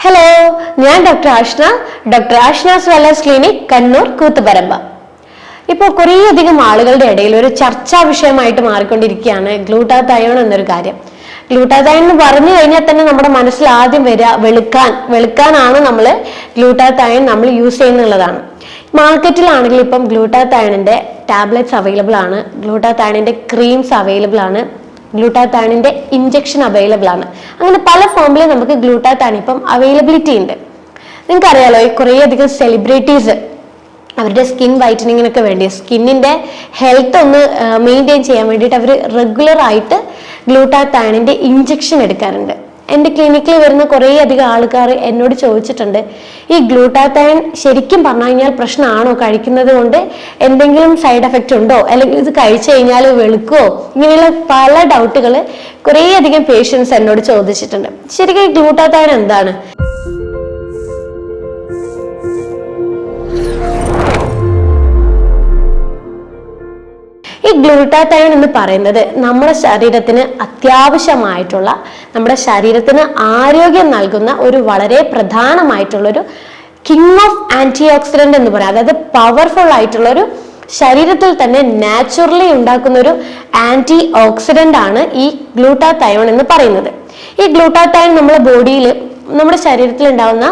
Hello, ഞാൻ doctor Ashna's wellness clinic, Kannur, Koothuparamba. ഇപ്പോൾ കുറേയധികം ആളുകളുടെ ഇടയിൽ ഒരു ചർച്ചാ വിഷയമായിട്ട് മാറിക്കൊണ്ടിരിക്കുകയാണ് ഗ്ലൂട്ടാതയോൺ എന്നൊരു കാര്യം. ഗ്ലൂട്ടാതയോൺ എന്ന് പറഞ്ഞു കഴിഞ്ഞാൽ തന്നെ നമ്മുടെ മനസ്സിൽ ആദ്യം വരിക വെളുക്കാനാണ് നമ്മൾ ഗ്ലൂട്ടാതയോൺ നമ്മൾ യൂസ് ചെയ്യുന്നുള്ളതാണ്. മാർക്കറ്റിലാണെങ്കിൽ ഇപ്പം ഗ്ലൂട്ടാതയോണിന്റെ ടാബ്ലറ്റ്സ് അവൈലബിൾ ആണ്, ഗ്ലൂട്ടാതയോണിന്റെ ക്രീംസ് അവൈലബിൾ ആണ്, ഗ്ലൂട്ടാതയോണിന്റെ ഇഞ്ചക്ഷൻ അവൈലബിൾ ആണ്. അങ്ങനെ പല ഫോമിൽ നമുക്ക് ഗ്ലൂട്ടാതയോൺ ഇപ്പം അവൈലബിലിറ്റി ഉണ്ട്. നിങ്ങൾക്ക് അറിയാലോ, കുറേയധികം സെലിബ്രിറ്റീസ് അവരുടെ സ്കിൻ വൈറ്റനിങ്ങിനൊക്കെ വേണ്ടി, സ്കിന്നിന്റെ ഹെൽത്ത് ഒന്ന് മെയിൻറ്റെയിൻ ചെയ്യാൻ വേണ്ടിയിട്ട് അവർ റെഗുലർ ആയിട്ട് ഗ്ലൂട്ടാതയോണിന്റെ ഇഞ്ചക്ഷൻ എടുക്കാറുണ്ട്. എൻ്റെ ക്ലിനിക്കിൽ വരുന്ന കുറേയധികം ആൾക്കാർ എന്നോട് ചോദിച്ചിട്ടുണ്ട്, ഈ ഗ്ലൂട്ടാതയോൺ ശരിക്കും പറഞ്ഞു കഴിഞ്ഞാൽ പ്രശ്നമാണോ, കഴിക്കുന്നത് കൊണ്ട് എന്തെങ്കിലും സൈഡ് എഫക്റ്റ് ഉണ്ടോ, അല്ലെങ്കിൽ ഇത് കഴിച്ചു കഴിഞ്ഞാൽ വെളുക്കുവോ, ഇങ്ങനെയുള്ള പല ഡൗട്ടുകൾ കുറേയധികം പേഷ്യൻസ് എന്നോട് ചോദിച്ചിട്ടുണ്ട്. ശരിക്കും ഈ ഗ്ലൂട്ടാതയോൺ എന്താണ്? ഈ ഗ്ലൂട്ടാതയോൺ എന്ന് പറയുന്നത് നമ്മുടെ ശരീരത്തിന് അത്യാവശ്യമായിട്ടുള്ള, നമ്മുടെ ശരീരത്തിന് ആരോഗ്യം നൽകുന്ന ഒരു വളരെ പ്രധാനമായിട്ടുള്ളൊരു കിങ് ഓഫ് ആന്റി ഓക്സിഡന്റ് എന്ന് പറയാം. അതായത് പവർഫുൾ ആയിട്ടുള്ളൊരു, ശരീരത്തിൽ തന്നെ നാച്ചുറലി ഉണ്ടാക്കുന്ന ഒരു ആന്റി ഓക്സിഡന്റ് ആണ് ഈ ഗ്ലൂട്ടാതയോൺ എന്ന് പറയുന്നത്. ഈ ഗ്ലൂട്ടാതയോൺ നമ്മുടെ ബോഡിയിൽ, നമ്മുടെ ശരീരത്തിൽ ഉണ്ടാവുന്ന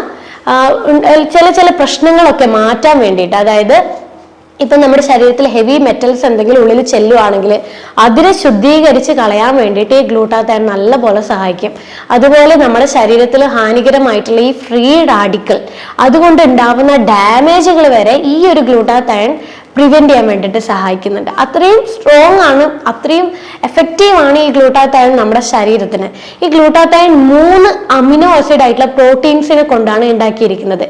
ചില പ്രശ്നങ്ങളൊക്കെ മാറ്റാൻ വേണ്ടിയിട്ട്, അതായത് ഇപ്പൊ നമ്മുടെ ശരീരത്തിൽ ഹെവി മെറ്റൽസ് എന്തെങ്കിലും ഉള്ളിൽ ചെല്ലുവാണെങ്കിൽ അതിനെ ശുദ്ധീകരിച്ച് കളയാൻ വേണ്ടിയിട്ട് ഈ ഗ്ലൂട്ടാതയോൺ നല്ലപോലെ സഹായിക്കും. അതുപോലെ നമ്മുടെ ശരീരത്തിൽ ഹാനികരമായിട്ടുള്ള ഈ ഫ്രീ റാഡിക്കൽ, അതുകൊണ്ട് ഉണ്ടാവുന്ന ഡാമേജുകൾ വരെ ഈ ഒരു ഗ്ലൂട്ടാതയോൺ പ്രിവെന്റ് ചെയ്യാൻ വേണ്ടിയിട്ട് സഹായിക്കുന്നുണ്ട്. അത്രയും സ്ട്രോങ് ആണ്, അത്രയും എഫക്റ്റീവ് ആണ് ഈ ഗ്ലൂട്ടാതയോൺ നമ്മുടെ ശരീരത്തിന്. ഈ ഗ്ലൂട്ടാതയോൺ 3 അമിനോ ആസിഡ് ആയിട്ടുള്ള പ്രോട്ടീൻസിനെ കൊണ്ടാണ് ഉണ്ടാക്കിയിരിക്കുന്നത്.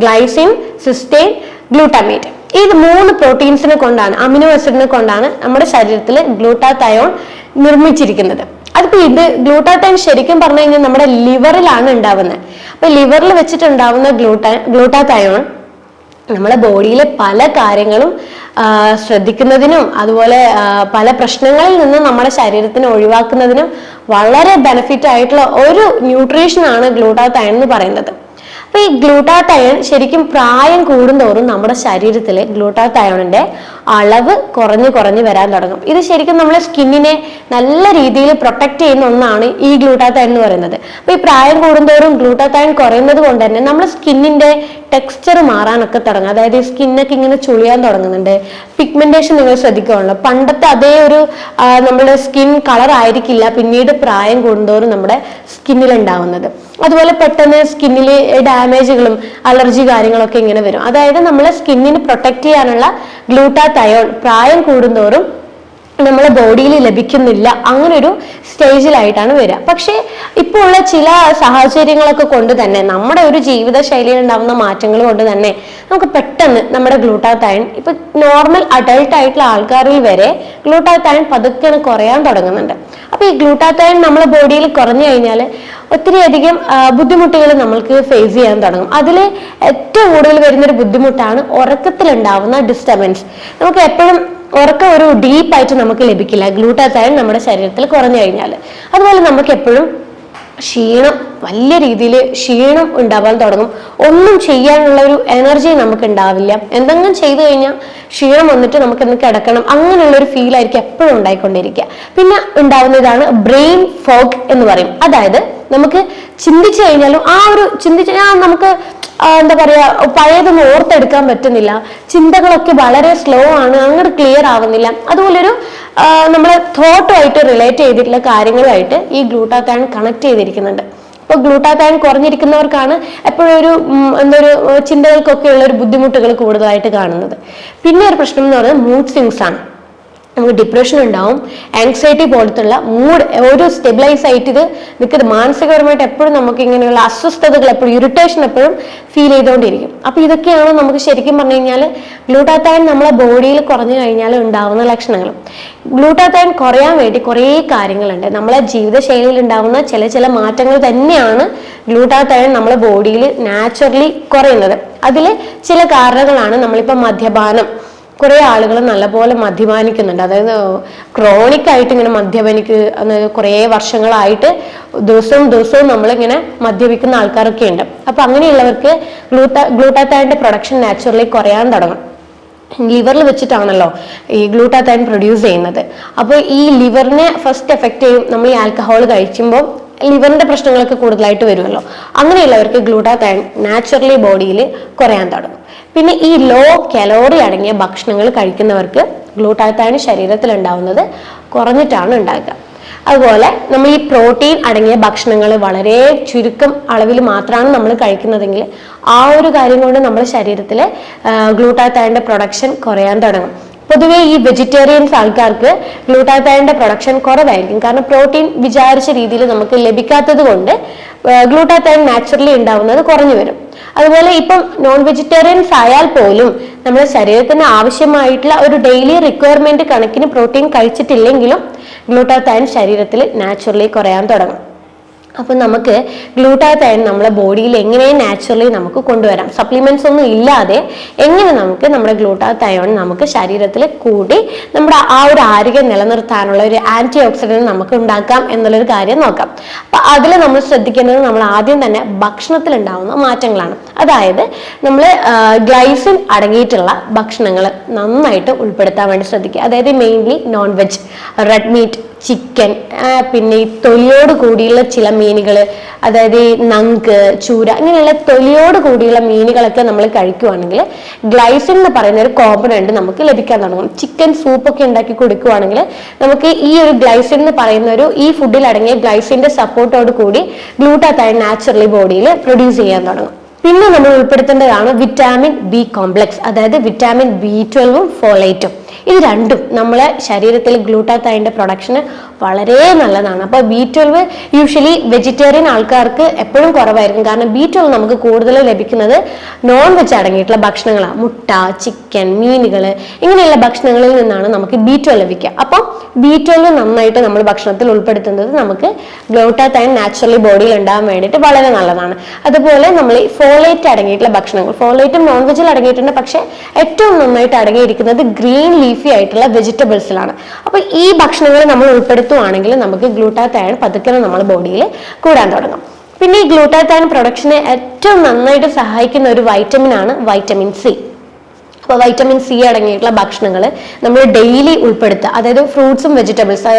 Glycine, cysteine, glutamate. ഈ 3 പ്രോട്ടീൻസിനെ കൊണ്ടാണ്, അമിനോ ആസിഡിനെ കൊണ്ടാണ് നമ്മുടെ ശരീരത്തിൽ ഗ്ലൂട്ടാതയോൺ നിർമ്മിച്ചിരിക്കുന്നത്. അതിപ്പോ ഇത് ഗ്ലൂട്ടാതയോൺ ശരിക്കും പറഞ്ഞു കഴിഞ്ഞാൽ നമ്മുടെ ലിവറിലാണ് ഉണ്ടാവുന്നത്. അപ്പൊ ലിവറിൽ വെച്ചിട്ടുണ്ടാവുന്ന ഗ്ലൂട്ടാതയോൺ നമ്മുടെ ബോഡിയിലെ പല കാര്യങ്ങളും ശ്രദ്ധിക്കുന്നതിനും അതുപോലെ പല പ്രശ്നങ്ങളിൽ നിന്ന് നമ്മുടെ ശരീരത്തിനെ ഒഴിവാക്കുന്നതിനും വളരെ ബെനിഫിറ്റ് ആയിട്ടുള്ള ഒരു ന്യൂട്രീഷൻ ആണ് ഗ്ലൂട്ടാതയോൺ എന്ന് പറയുന്നത്. അപ്പൊ ഈ ഗ്ലൂട്ടാതയോൺ ശരിക്കും പ്രായം കൂടുന്തോറും നമ്മുടെ ശരീരത്തിലെ ഗ്ലൂട്ടാതയോണിന്റെ അളവ് കുറഞ്ഞു വരാൻ തുടങ്ങും. ഇത് ശരിക്കും നമ്മളെ സ്കിന്നിനെ നല്ല രീതിയിൽ പ്രൊട്ടക്ട് ചെയ്യുന്ന ഒന്നാണ് ഈ ഗ്ലൂട്ടാതയോൺ എന്ന് പറയുന്നത്. അപ്പൊ ഈ പ്രായം കൂടുന്തോറും ഗ്ലൂട്ടാതയോൺ കുറയുന്നത് കൊണ്ട് തന്നെ നമ്മുടെ സ്കിന്നിന്റെ ടെക്സ്ചർ മാറാനൊക്കെ തുടങ്ങും. അതായത് ഈ സ്കിന്നൊക്കെ ഇങ്ങനെ ചുളിയാൻ തുടങ്ങുന്നുണ്ട്. പിഗ്മെന്റേഷൻ നിങ്ങൾ ശ്രദ്ധിക്കുകയുള്ളൂ, പണ്ടത്തെ അതേ ഒരു നമ്മുടെ സ്കിൻ കളർ ആയിരിക്കില്ല പിന്നീട് പ്രായം കൂടുന്തോറും നമ്മുടെ സ്കിന്നിൽ ഉണ്ടാവുന്നത്. അതുപോലെ പെട്ടെന്ന് സ്കിന്നിൽ ഡാമേജുകളും അലർജി കാര്യങ്ങളൊക്കെ ഇങ്ങനെ വരും. അതായത് നമ്മളെ സ്കിന്നിന് പ്രൊട്ടക്ട് ചെയ്യാനുള്ള ഗ്ലൂട്ടാതയോൺ പ്രായം കൂടുന്തോറും നമ്മളെ ബോഡിയിൽ ലഭിക്കുന്നില്ല, അങ്ങനെ ഒരു സ്റ്റേജിലായിട്ടാണ് വരിക. പക്ഷേ ഇപ്പോൾ ഉള്ള ചില സാഹചര്യങ്ങളൊക്കെ കൊണ്ട് തന്നെ, നമ്മുടെ ഒരു ജീവിത ശൈലിയിൽ ഉണ്ടാകുന്ന മാറ്റങ്ങൾ കൊണ്ട് തന്നെ നമുക്ക് പെട്ടെന്ന് നമ്മുടെ ഗ്ലൂട്ടാതയോൺ, ഇപ്പൊ നോർമൽ അഡൾട്ട് ആയിട്ടുള്ള ആൾക്കാരിൽ വരെ ഗ്ലൂട്ടാതയോൺ പതുക്കെ കുറയാൻ തുടങ്ങുന്നുണ്ട്. അപ്പൊ ഈ ഗ്ലൂട്ടാതയോൺ നമ്മുടെ ബോഡിയിൽ കുറഞ്ഞു കഴിഞ്ഞാൽ ഒത്തിരി അധികം ബുദ്ധിമുട്ടുകൾ നമ്മൾക്ക് ഫേസ് ചെയ്യാൻ തുടങ്ങും. അതിൽ ഏറ്റവും കൂടുതൽ വരുന്നൊരു ബുദ്ധിമുട്ടാണ് ഉറക്കത്തിലുണ്ടാവുന്ന ഡിസ്റ്റർബൻസ്. നമുക്ക് എപ്പോഴും ഉറക്കം ഒരു ഡീപ്പായിട്ട് നമുക്ക് ലഭിക്കില്ല ഗ്ലൂട്ടാതയോൺ നമ്മുടെ ശരീരത്തിൽ കുറഞ്ഞു കഴിഞ്ഞാൽ. അതുപോലെ നമുക്ക് എപ്പോഴും ക്ഷീണം, വലിയ രീതിയിൽ ക്ഷീണം ഉണ്ടാവാൻ തുടങ്ങും. ഒന്നും ചെയ്യാനുള്ള ഒരു എനർജി നമുക്ക് ഉണ്ടാവില്ല. എന്തെങ്കിലും ചെയ്തു കഴിഞ്ഞാൽ ക്ഷീണം വന്നിട്ട് നമുക്കൊന്ന് കിടക്കണം, അങ്ങനെയുള്ള ഒരു ഫീൽ ആയിരിക്കും എപ്പോഴും ഉണ്ടായിക്കൊണ്ടിരിക്കുക. പിന്നെ ഉണ്ടാവുന്നതാണ് ബ്രെയിൻ ഫോഗ് എന്ന് പറയും. അതായത് നമുക്ക് ചിന്തിച്ചു കഴിഞ്ഞാലും നമുക്ക് എന്താ പറയാ, പഴയതൊന്നും ഓർത്തെടുക്കാൻ പറ്റുന്നില്ല, ചിന്തകളൊക്കെ വളരെ സ്ലോ ആണ്, അങ്ങോട്ട് ക്ലിയർ ആവുന്നില്ല. അതുപോലൊരു നമ്മളെ തോട്ടുമായിട്ട് റിലേറ്റ് ചെയ്തിട്ടുള്ള കാര്യങ്ങളുമായിട്ട് ഈ ഗ്ലൂട്ടാതയോൺ കണക്ട് ചെയ്തിരിക്കുന്നുണ്ട്. ഇപ്പൊ ഗ്ലൂട്ടാതയോൺ കുറഞ്ഞിരിക്കുന്നവർക്കാണ് എപ്പോഴും ഒരു ചിന്തകൾക്കൊക്കെ ഉള്ള ഒരു ബുദ്ധിമുട്ടുകൾ കൂടുതലായിട്ട് കാണുന്നത്. പിന്നെ ഒരു പ്രശ്നം എന്ന് പറയുന്നത് മൂഡ് സ്വിങ്സ് ആണ്. നമുക്ക് ഡിപ്രഷൻ ഉണ്ടാവും, ആങ്സൈറ്റി പോലത്തുള്ള മൂഡ് ഒരു സ്റ്റെബിലൈസ് ആയിട്ട് ഇത് നിൽക്കുന്നത്. മാനസികപരമായിട്ട് എപ്പോഴും നമുക്ക് ഇങ്ങനെയുള്ള അസ്വസ്ഥതകൾ, എപ്പോഴും ഇറിറ്റേഷൻ എപ്പോഴും ഫീൽ ചെയ്തുകൊണ്ടിരിക്കും. അപ്പൊ ഇതൊക്കെയാണ് നമുക്ക് ശരിക്കും പറഞ്ഞു കഴിഞ്ഞാൽ ഗ്ലൂട്ടാതയോൺ നമ്മളെ ബോഡിയിൽ കുറഞ്ഞു കഴിഞ്ഞാൽ ഉണ്ടാവുന്ന ലക്ഷണങ്ങൾ. ഗ്ലൂട്ടാതയോൺ കുറയാൻ വേണ്ടി കുറേ കാര്യങ്ങളുണ്ട്. നമ്മളെ ജീവിതശൈലിയിൽ ഉണ്ടാവുന്ന ചില മാറ്റങ്ങൾ തന്നെയാണ് ഗ്ലൂട്ടാതയോൺ നമ്മളെ ബോഡിയിൽ നാച്ചുറലി കുറയുന്നത്. അതിൽ ചില കാരണങ്ങളാണ് നമ്മളിപ്പോൾ മദ്യപാനം, കുറേ ആളുകൾ നല്ലപോലെ മദ്യപാനിക്കുന്നുണ്ട്. അതായത് ക്രോണിക് ആയിട്ട് ഇങ്ങനെ കുറേ വർഷങ്ങളായിട്ട് ദിവസവും നമ്മളിങ്ങനെ മദ്യപിക്കുന്ന ആൾക്കാരൊക്കെ ഉണ്ട്. അപ്പൊ അങ്ങനെയുള്ളവർക്ക് ഗ്ലൂട്ടാത്തൈന്റെ പ്രൊഡക്ഷൻ നാച്ചുറലി കുറയാൻ തുടങ്ങും. ലിവറിൽ വെച്ചിട്ടാണല്ലോ ഈ ഗ്ലൂട്ടാത്തൈൻ പ്രൊഡ്യൂസ് ചെയ്യുന്നത്. അപ്പോൾ ഈ ലിവറിനെ ഫസ്റ്റ് എഫക്ട് ചെയ്യും. നമ്മൾ ഈ ആൽക്കഹോൾ കഴിക്കുമ്പോൾ ലിവറിന്റെ പ്രശ്നങ്ങളൊക്കെ കൂടുതലായിട്ട് വരുമല്ലോ. അങ്ങനെയുള്ളവർക്ക് ഗ്ലൂട്ടാത്തൈൻ നാച്ചുറലി ബോഡിയിൽ കുറയാൻ തുടങ്ങും. പിന്നെ ഈ ലോ കലോറി അടങ്ങിയ ഭക്ഷണങ്ങൾ കഴിക്കുന്നവർക്ക് ഗ്ലൂട്ടാത്തൈൻ ശരീരത്തിൽ ഉണ്ടാവുന്നത് കുറഞ്ഞിട്ടാണ് ഉണ്ടാകുക. അതുപോലെ നമ്മൾ ഈ പ്രോട്ടീൻ അടങ്ങിയ ഭക്ഷണങ്ങൾ വളരെ ചുരുക്കം അളവിൽ മാത്രമാണ് നമ്മൾ കഴിക്കുന്നതെങ്കിൽ ആ ഒരു കാര്യം കൊണ്ട് നമ്മുടെ ശരീരത്തിൽ ഗ്ലൂട്ടാത്തൈന്റെ പ്രൊഡക്ഷൻ കുറയാൻ തുടങ്ങും. പൊതുവേ ഈ വെജിറ്റേറിയൻസ് ആൾക്കാർക്ക് ഗ്ലൂട്ടാത്തൈന്റെ പ്രൊഡക്ഷൻ കുറവായിരിക്കും. കാരണം പ്രോട്ടീൻ വിചാരിച്ച രീതിയിൽ നമുക്ക് ലഭിക്കാത്തത് കൊണ്ട് ഗ്ലൂട്ടാത്തൈൻ നാച്ചുറലി ഉണ്ടാവുന്നത് കുറഞ്ഞു വരും. അതുപോലെ ഇപ്പം നോൺ വെജിറ്റേറിയൻസ് ആയാൽ പോലും നമ്മുടെ ശരീരത്തിന് ആവശ്യമായിട്ടുള്ള ഒരു ഡെയിലി റിക്വയർമെന്റ് കണക്കിന് പ്രോട്ടീൻ കഴിച്ചിട്ടില്ലെങ്കിലും ഗ്ലൂട്ടാത്തൈൻ ശരീരത്തിൽ നാച്ചുറലി കുറയാൻ തുടങ്ങും. അപ്പൊ നമുക്ക് ഗ്ലൂട്ടാത്തൈൻ നമ്മളെ ബോഡിയിൽ എങ്ങനെ നാച്ചുറലി നമുക്ക് കൊണ്ടുവരാം, സപ്ലിമെന്റ്സ് ഒന്നും ഇല്ലാതെ എങ്ങനെ നമുക്ക് നമ്മുടെ ഗ്ലൂട്ടാത്തൈൻ നമുക്ക് ശരീരത്തിൽ കൂടി നമ്മുടെ ആ ഒരു ആരോഗ്യം നിലനിർത്താനുള്ള ഒരു ആന്റി ഓക്സിഡന്റ് നമുക്ക് ഉണ്ടാക്കാം എന്നുള്ളൊരു കാര്യം നോക്കാം. അപ്പൊ അതിൽ നമ്മൾ ശ്രദ്ധിക്കേണ്ടത് നമ്മൾ ആദ്യം തന്നെ ഭക്ഷണത്തിൽ ഉണ്ടാവുന്ന മാറ്റങ്ങളാണ്. അതായത് നമ്മൾ ഗ്ലൈസിൻ അടങ്ങിയിട്ടുള്ള ഭക്ഷണങ്ങൾ നന്നായിട്ട് ഉൾപ്പെടുത്താൻ വേണ്ടി ശ്രദ്ധിക്കുക. അതായത് mainly non veg, red meat, chicken, പിന്നെ ഈ തൊലിയോട് കൂടിയുള്ള ചില മീനുകൾ, അതായത് ഈ നങ്ക്, ചൂര, ഇങ്ങനെയുള്ള തൊലിയോട് കൂടിയുള്ള മീനുകളൊക്കെ നമ്മൾ കഴിക്കുവാണെങ്കിൽ ഗ്ലൈസിൻ എന്ന് പറയുന്ന ഒരു കോമ്പണന്റ് നമുക്ക് ലഭിക്കാൻ തുടങ്ങും. ചിക്കൻ സൂപ്പൊക്കെ ഉണ്ടാക്കി കൊടുക്കുവാണെങ്കിൽ നമുക്ക് ഈ ഒരു ഗ്ലൈസിൻ എന്ന് പറയുന്ന ഈ ഫുഡിൽ അടങ്ങിയ ഗ്ലൈസിന്റെ സപ്പോർട്ടോട് കൂടി ഗ്ലൂട്ടാത്തൈൻ നാച്ചുറലി ബോഡിയിൽ പ്രൊഡ്യൂസ് ചെയ്യാൻ തുടങ്ങും. പിന്നെ നമ്മൾ ഉൾപ്പെടുത്തേണ്ടതാണ് വിറ്റാമിൻ ബി കോംപ്ലക്സ്, അതായത് വിറ്റാമിൻ B12ഉം ഫോളേറ്റും. ഇത് രണ്ടും നമ്മളെ ശരീരത്തിൽ ഗ്ലൂട്ടാത്തൈന്റെ പ്രൊഡക്ഷന് വളരെ നല്ലതാണ്. അപ്പൊ B12 യൂഷ്വലി വെജിറ്റേറിയൻ ആൾക്കാർക്ക് എപ്പോഴും കുറവായിരിക്കും. കാരണം B12 നമുക്ക് കൂടുതൽ ലഭിക്കുന്നത് നോൺ വെജ് അടങ്ങിയിട്ടുള്ള ഭക്ഷണങ്ങളാണ്. മുട്ട, ചിക്കൻ, മീനുകൾ, ഇങ്ങനെയുള്ള ഭക്ഷണങ്ങളിൽ നിന്നാണ് നമുക്ക് B12 ലഭിക്കുക. അപ്പം B12 നന്നായിട്ട് നമ്മൾ ഭക്ഷണത്തിൽ ഉൾപ്പെടുത്തുന്നത് നമുക്ക് ഗ്ലൂട്ടാത്തൈൻ നാച്ചുറലി ബോഡിയിൽ ഉണ്ടാകാൻ വേണ്ടിയിട്ട് വളരെ നല്ലതാണ്. അതുപോലെ നമ്മൾ ഈ ഫോളേറ്റ് അടങ്ങിയിട്ടുള്ള ഭക്ഷണങ്ങൾ, ഫോളേറ്റും നോൺ വെജിൽ അടങ്ങിയിട്ടുണ്ട്, പക്ഷെ ഏറ്റവും നന്നായിട്ട് അടങ്ങിയിരിക്കുന്നത് ഗ്രീൻ ലീഫി ആയിട്ടുള്ള വെജിറ്റബിൾസിലാണ്. അപ്പൊ ഈ ഭക്ഷണങ്ങൾ നമ്മൾ ഉൾപ്പെടുത്തുവാണെങ്കിൽ നമുക്ക് ഗ്ലൂട്ടാത്തൈൻ പതുക്കെ നമ്മുടെ ബോഡിയിൽ കൂടാൻ തുടങ്ങും. പിന്നെ ഈ ഗ്ലൂട്ടാത്തൈൻ പ്രൊഡക്ഷനെ ഏറ്റവും നന്നായിട്ട് സഹായിക്കുന്ന ഒരു വൈറ്റമിൻ ആണ് വൈറ്റമിൻ സി. അപ്പോൾ വൈറ്റമിൻ സി അടങ്ങിയിട്ടുള്ള ഭക്ഷണങ്ങൾ നമ്മൾ ഡെയിലി ഉൾപ്പെടുത്തുക. അതായത് ഫ്രൂട്ട്സും വെജിറ്റബിൾസ്,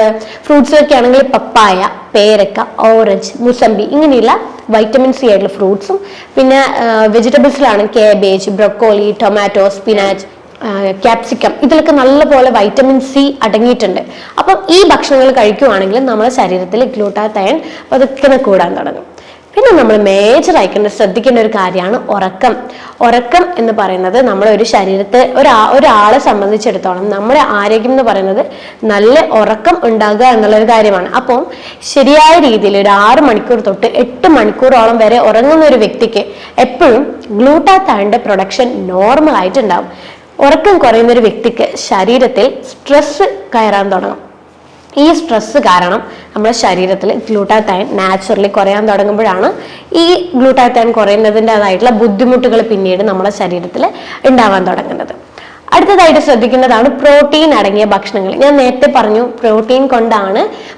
ഫ്രൂട്ട്സിലൊക്കെ ആണെങ്കിൽ പപ്പായ, പേരക്ക, ഓറഞ്ച്, മുസമ്പി, ഇങ്ങനെയുള്ള വൈറ്റമിൻ സി ആയിട്ടുള്ള ഫ്രൂട്ട്സും, പിന്നെ വെജിറ്റബിൾസിലാണ് cabbage, broccoli, tomato, spinach, capsicum, ഇതിലൊക്കെ നല്ലപോലെ വൈറ്റമിൻ സി അടങ്ങിയിട്ടുണ്ട്. അപ്പം ഈ ഭക്ഷണങ്ങൾ കഴിക്കുവാണെങ്കിൽ നമ്മുടെ ശരീരത്തിൽ ഗ്ലൂട്ടാത്തൈൻ പതുക്കെ കൂടാൻ തുടങ്ങും. പിന്നെ നമ്മൾ മേജറായി ശ്രദ്ധിക്കേണ്ട ഒരു കാര്യമാണ് ഉറക്കം. ഉറക്കം എന്ന് പറയുന്നത് നമ്മുടെ ഒരു ശരീരത്തെ ഒരാളെ സംബന്ധിച്ചിടത്തോളം നമ്മുടെ ആരോഗ്യം എന്ന് പറയുന്നത് നല്ല ഉറക്കം ഉണ്ടാകുക എന്നുള്ളൊരു കാര്യമാണ്. അപ്പം ശരിയായ രീതിയിൽ ഒരു 6 മണിക്കൂർ തൊട്ട് 8 മണിക്കൂറോളം വരെ ഉറങ്ങുന്ന ഒരു വ്യക്തിക്ക് എപ്പോഴും ഗ്ലൂട്ടാത്തൈന്റെ പ്രൊഡക്ഷൻ നോർമൽ ആയിട്ടുണ്ടാവും. ഉറക്കം കുറയുന്ന ഒരു വ്യക്തിക്ക് ശരീരത്തിൽ സ്ട്രെസ് കയറാൻ തുടങ്ങും. ഈ സ്ട്രെസ് കാരണം നമ്മുടെ ശരീരത്തിൽ ഗ്ലൂട്ടാത്തൈൻ നാച്ചുറലി കുറയാൻ തുടങ്ങുമ്പോഴാണ് ഈ ഗ്ലൂട്ടാത്തൈൻ കുറയുന്നതിൻ്റെതായിട്ടുള്ള ബുദ്ധിമുട്ടുകൾ പിന്നീട് നമ്മുടെ ശരീരത്തിൽ ഉണ്ടാവാൻ തുടങ്ങുന്നത്. അടുത്തതായിട്ട് ശ്രദ്ധിക്കേണ്ടതാണ് പ്രോട്ടീൻ അടങ്ങിയ ഭക്ഷണങ്ങൾ. ഞാൻ നേരത്തെ പറഞ്ഞു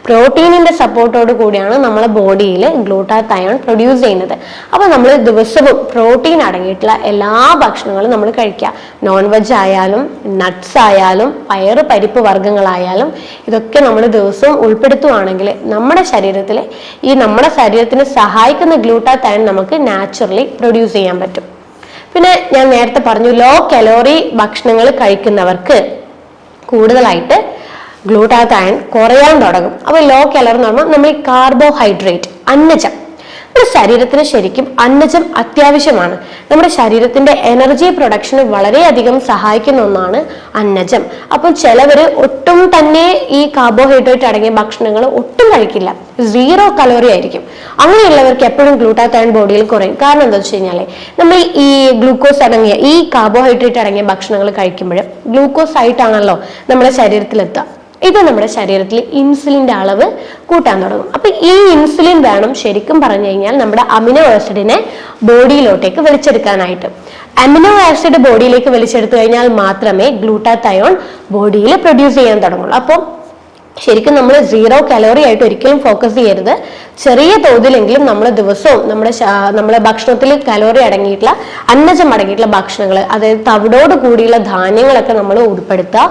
പ്രോട്ടീനിന്റെ സപ്പോർട്ടോട് കൂടിയാണ് നമ്മളെ ബോഡിയിൽ ഗ്ലൂട്ടാത്തൈൻ പ്രൊഡ്യൂസ് ചെയ്യുന്നത്. അപ്പൊ നമ്മൾ ദിവസവും പ്രോട്ടീൻ അടങ്ങിയിട്ടുള്ള എല്ലാ ഭക്ഷണങ്ങളും നമ്മൾ കഴിക്കുക. നോൺ വെജ് ആയാലും നട്ട്സ് ആയാലും പയറ് പരിപ്പ് വർഗ്ഗങ്ങളായാലും ഇതൊക്കെ നമ്മൾ ദിവസവും ഉൾപ്പെടുത്തുവാണെങ്കിൽ നമ്മുടെ ശരീരത്തിന് സഹായിക്കുന്ന ഗ്ലൂട്ടാത്തൈൻ നമുക്ക് നാച്ചുറലി പ്രൊഡ്യൂസ് ചെയ്യാൻ പറ്റും. പിന്നെ ഞാൻ നേരത്തെ പറഞ്ഞു ലോ കലോറി ഭക്ഷണങ്ങൾ കഴിക്കുന്നവർക്ക് കൂടുതലായിട്ട് ഗ്ലൂട്ടാത്തൈൻ കുറയാൻ തുടങ്ങും. അപ്പോൾ ലോ കലോറി എന്ന് പറഞ്ഞാൽ നമ്മൾ ഈ കാർബോഹൈഡ്രേറ്റ്, അന്നജം, നമ്മുടെ ശരീരത്തിന് ശരിക്കും അന്നജം അത്യാവശ്യമാണ്. നമ്മുടെ ശരീരത്തിന്റെ എനർജി പ്രൊഡക്ഷന് വളരെയധികം സഹായിക്കുന്ന ഒന്നാണ് അന്നജം. അപ്പം ചിലവര് ഒട്ടും തന്നെ ഈ കാർബോഹൈഡ്രേറ്റ് അടങ്ങിയ ഭക്ഷണങ്ങൾ ഒട്ടും കഴിക്കില്ല, 0 കലോറി ആയിരിക്കും. അങ്ങനെയുള്ളവർക്ക് എപ്പോഴും ഗ്ലൂട്ടാത്തൈൻ ബോഡിയിൽ കുറയും. കാരണം എന്താ വെച്ച് കഴിഞ്ഞാൽ നമ്മൾ ഈ ഗ്ലൂക്കോസ് അടങ്ങിയ ഈ കാർബോഹൈഡ്രേറ്റ് അടങ്ങിയ ഭക്ഷണങ്ങൾ കഴിക്കുമ്പോൾ ഗ്ലൂക്കോസ് ആയിട്ടാണല്ലോ നമ്മുടെ ശരീരത്തിലെത്തുക. ഇത് നമ്മുടെ ശരീരത്തിൽ ഇൻസുലിന്റെ അളവ് കൂട്ടാൻ തുടങ്ങും. അപ്പൊ ഈ ഇൻസുലിൻ വേണം ശരിക്കും പറഞ്ഞു കഴിഞ്ഞാൽ നമ്മുടെ അമിനോ ആസിഡിനെ ബോഡിയിലോട്ടേക്ക് വലിച്ചെടുക്കാനായിട്ട്. അമിനോ ആസിഡ് ബോഡിയിലേക്ക് വലിച്ചെടുത്തു കഴിഞ്ഞാൽ മാത്രമേ ഗ്ലൂട്ടാത്തയോൺ ബോഡിയിൽ പ്രൊഡ്യൂസ് ചെയ്യാൻ തുടങ്ങുള്ളൂ. അപ്പോൾ ശരിക്കും നമ്മൾ 0 കലോറി ആയിട്ട് ഒരിക്കലും ഫോക്കസ് ചെയ്യരുത്. ചെറിയ തോതിലെങ്കിലും നമ്മൾ ദിവസവും നമ്മുടെ ഭക്ഷണത്തിൽ കലോറി അടങ്ങിയിട്ടുള്ള അന്നജം അടങ്ങിയിട്ടുള്ള ഭക്ഷണങ്ങൾ, അതായത് തവിടോട് കൂടിയുള്ള ധാന്യങ്ങളൊക്കെ നമ്മൾ ഉൾപ്പെടുത്തുക.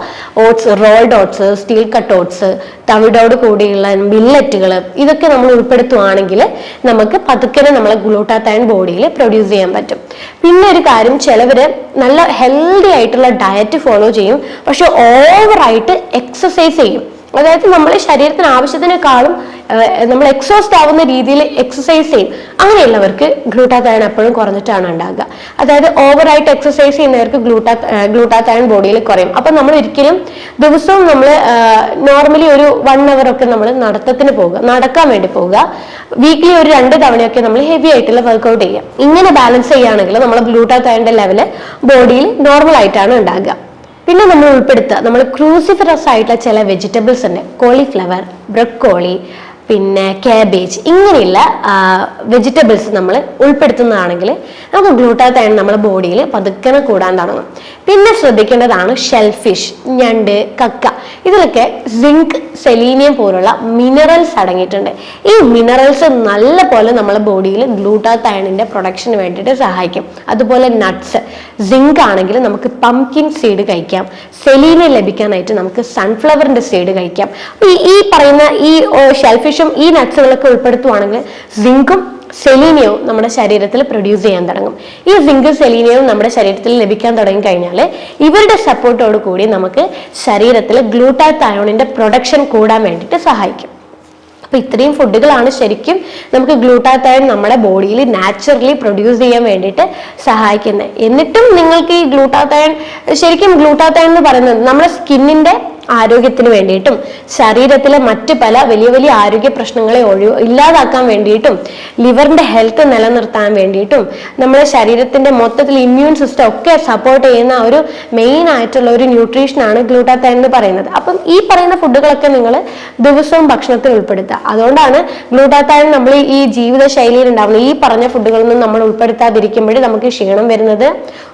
Oats, rolled oats, steel cut oats, തവിടോട് കൂടിയുള്ള മില്ലറ്റുകൾ, ഇതൊക്കെ നമ്മൾ ഉൾപ്പെടുത്തുവാണെങ്കിൽ നമുക്ക് പതുക്കെ നമ്മളെ ഗ്ലൂട്ടാത്തയോൺ ബോഡിയിൽ പ്രൊഡ്യൂസ് ചെയ്യാൻ പറ്റും. പിന്നെ ഒരു കാര്യം, ചിലവര് നല്ല ഹെൽത്തി ആയിട്ടുള്ള ഡയറ്റ് ഫോളോ ചെയ്യും, പക്ഷെ ഓവറായിട്ട് എക്സസൈസ് ചെയ്യും. അതായത് നമ്മളെ ശരീരത്തിന് ആവശ്യത്തിനേക്കാളും നമ്മൾ എക്സോസ്റ്റ് ആവുന്ന രീതിയിൽ എക്സസൈസ് ചെയ്യും. അങ്ങനെയുള്ളവർക്ക് ഗ്ലൂട്ടാത്തയോൺ എപ്പോഴും കുറഞ്ഞിട്ടാണ് ഉണ്ടാകുക. അതായത് ഓവറായിട്ട് എക്സസൈസ് ചെയ്യുന്നവർക്ക് ഗ്ലൂട്ടാത്തയോൺ ബോഡിയിൽ കുറയും. അപ്പൊ നമ്മൾ ഒരിക്കലും ദിവസവും നമ്മൾ നോർമലി ഒരു 1 hour ഒക്കെ നമ്മൾ നടക്കാൻ വേണ്ടി പോവുക. വീക്ക്ലി ഒരു 2 തവണയൊക്കെ നമ്മൾ ഹെവി ആയിട്ടുള്ള വർക്ക്ഔട്ട് ചെയ്യുക. ഇങ്ങനെ ബാലൻസ് ചെയ്യുകയാണെങ്കിൽ നമ്മൾ ഗ്ലൂട്ടാത്തയോണിന്റെ ലെവല് ബോഡിയിൽ നോർമൽ ആയിട്ടാണ് ഉണ്ടാകുക. പിന്നെ നമ്മൾ ഉൾപ്പെടുത്തുക, നമ്മൾ ക്രൂസിഫറസ് ആയിട്ടുള്ള ചില വെജിറ്റബിൾസ് ഉണ്ട്. കോളിഫ്ലവർ, ബ്രൊക്കോളി, പിന്നെ കാബേജ്, ഇങ്ങനെയുള്ള വെജിറ്റബിൾസ് നമ്മൾ ഉൾപ്പെടുത്തുന്നതാണെങ്കിൽ നമുക്ക് ഗ്ലൂട്ടാത്തയോൺ നമ്മുടെ ബോഡിയിൽ പതുക്കനെ കൂടാൻ തുടങ്ങും. പിന്നെ ശ്രദ്ധിക്കേണ്ടതാണ് ഷെൽഫിഷ്, ഞണ്ട്, കക്ക, ഇതിലൊക്കെ സിങ്ക്, സെലീനിയം പോലുള്ള മിനറൽസ് അടങ്ങിയിട്ടുണ്ട്. ഈ മിനറൽസ് നല്ല പോലെ നമ്മുടെ ബോഡിയിൽ ഗ്ലൂട്ടാത്തയോണിന്റെ പ്രൊഡക്ഷന് വേണ്ടിയിട്ട് സഹായിക്കും. അതുപോലെ നട്ട്സ്, സിങ്ക് ആണെങ്കിൽ നമുക്ക് പംകിൻ സീഡ് കഴിക്കാം. സെലീനിയം ലഭിക്കാനായിട്ട് നമുക്ക് സൺഫ്ലവറിന്റെ സീഡ് കഴിക്കാം. ഈ പറയുന്ന ഈ ഷെൽഫിഷും ഈ നട്ട്സുകളൊക്കെ ഉൾപ്പെടുത്തുവാണെങ്കിൽ സിങ്കും സെലീനിയവും നമ്മുടെ ശരീരത്തിൽ പ്രൊഡ്യൂസ് ചെയ്യാൻ തുടങ്ങും. ഈ സിങ്ക്, സെലീനിയവും നമ്മുടെ ശരീരത്തിൽ ലഭിക്കാൻ തുടങ്ങി കഴിഞ്ഞാൽ ഇവരുടെ സപ്പോർട്ടോട് കൂടി നമുക്ക് ശരീരത്തിൽ ഗ്ലൂട്ടാത്തയോണിന്റെ പ്രൊഡക്ഷൻ കൂടാൻ വേണ്ടിയിട്ട് സഹായിക്കും. അപ്പൊ ഇത്രയും ഫുഡുകളാണ് ശരിക്കും നമുക്ക് ഗ്ലൂട്ടാത്തയോൺ നമ്മുടെ ബോഡിയിൽ നാച്ചുറലി പ്രൊഡ്യൂസ് ചെയ്യാൻ വേണ്ടിയിട്ട് സഹായിക്കുന്നത്. എന്നിട്ടും നിങ്ങൾക്ക് ഈ ശരിക്കും ഗ്ലൂട്ടാത്തയോൺ എന്ന് പറയുന്നത് നമ്മുടെ സ്കിന്നിന്റെ ആരോഗ്യത്തിന് വേണ്ടിയിട്ടും ശരീരത്തിലെ മറ്റ് പല വലിയ വലിയ ആരോഗ്യ പ്രശ്നങ്ങളെ ഇല്ലാതാക്കാൻ വേണ്ടിയിട്ടും ലിവറിന്റെ ഹെൽത്ത് നിലനിർത്താൻ വേണ്ടിയിട്ടും നമ്മുടെ ശരീരത്തിന്റെ മൊത്തത്തിൽ ഇമ്മ്യൂൺ സിസ്റ്റം ഒക്കെ സപ്പോർട്ട് ചെയ്യുന്ന ഒരു മെയിൻ ആയിട്ടുള്ള ഒരു ന്യൂട്രീഷനാണ് ഗ്ലൂട്ടാത്തയോൺ എന്ന് പറയുന്നത്. അപ്പം ഈ പറയുന്ന ഫുഡുകളൊക്കെ നിങ്ങൾ ദിവസവും ഭക്ഷണത്തിൽ ഉൾപ്പെടുത്തുക. അതുകൊണ്ടാണ് ഗ്ലൂട്ടാത്തയോൺ നമ്മൾ ഈ ജീവിത ശൈലിയിൽ ഉണ്ടാവുന്ന ഈ പറഞ്ഞ ഫുഡുകളൊന്നും നമ്മൾ ഉൾപ്പെടുത്താതിരിക്കുമ്പോഴേ നമുക്ക് ക്ഷീണം വരുന്നത്,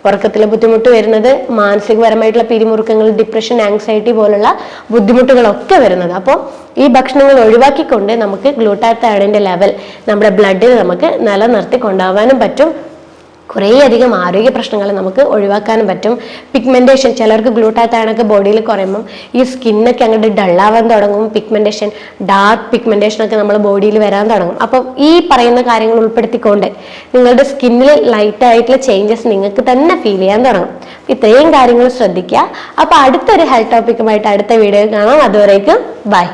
ഉറക്കത്തിലെ ബുദ്ധിമുട്ട് വരുന്നത്, മാനസികപരമായിട്ടുള്ള പിരിമുറുക്കങ്ങൾ, ഡിപ്രഷൻ, ആങ്സൈറ്റി പോലുള്ള ബുദ്ധിമുട്ടുകളൊക്കെ വരുന്നത്. അപ്പോൾ ഈ ഭക്ഷണങ്ങൾ ഒഴിവാക്കിക്കൊണ്ട് നമുക്ക് ഗ്ലൂട്ടാത്തയോണിന്റെ ലെവൽ നമ്മുടെ ബ്ലഡിൽ നമുക്ക് നിലനിർത്തി കൊണ്ടുപോകാനും പറ്റും. കുറേയധികം ആരോഗ്യ പ്രശ്നങ്ങൾ നമുക്ക് ഒഴിവാക്കാനും പറ്റും. പിഗ്മെന്റേഷൻ, ചിലർക്ക് ഗ്ലൂട്ടാത്തയോണൊക്കെ ബോഡിയിൽ കുറയുമ്പം ഈ സ്കിന്നൊക്കെ അങ്ങോട്ട് ഡള്ളാവാൻ തുടങ്ങും. പിഗ്മെന്റേഷൻ, ഡാർക്ക് പിഗ്മെന്റേഷൻ ഒക്കെ നമ്മുടെ ബോഡിയിൽ വരാൻ തുടങ്ങും. അപ്പം ഈ പറയുന്ന കാര്യങ്ങൾ ഉൾപ്പെടുത്തിക്കൊണ്ട് നിങ്ങളുടെ സ്കിന്നിൽ ലൈറ്റ് ആയിട്ടുള്ള ചേഞ്ചസ് നിങ്ങൾക്ക് തന്നെ ഫീൽ ചെയ്യാൻ തുടങ്ങും. ഇത്രയും കാര്യങ്ങൾ ശ്രദ്ധിക്കുക. അപ്പൊ അടുത്തൊരു ഹെൽത്ത് ടോപ്പിക്കുമായിട്ട് അടുത്ത വീഡിയോ കാണാം. അതുവരേക്കും ബൈ.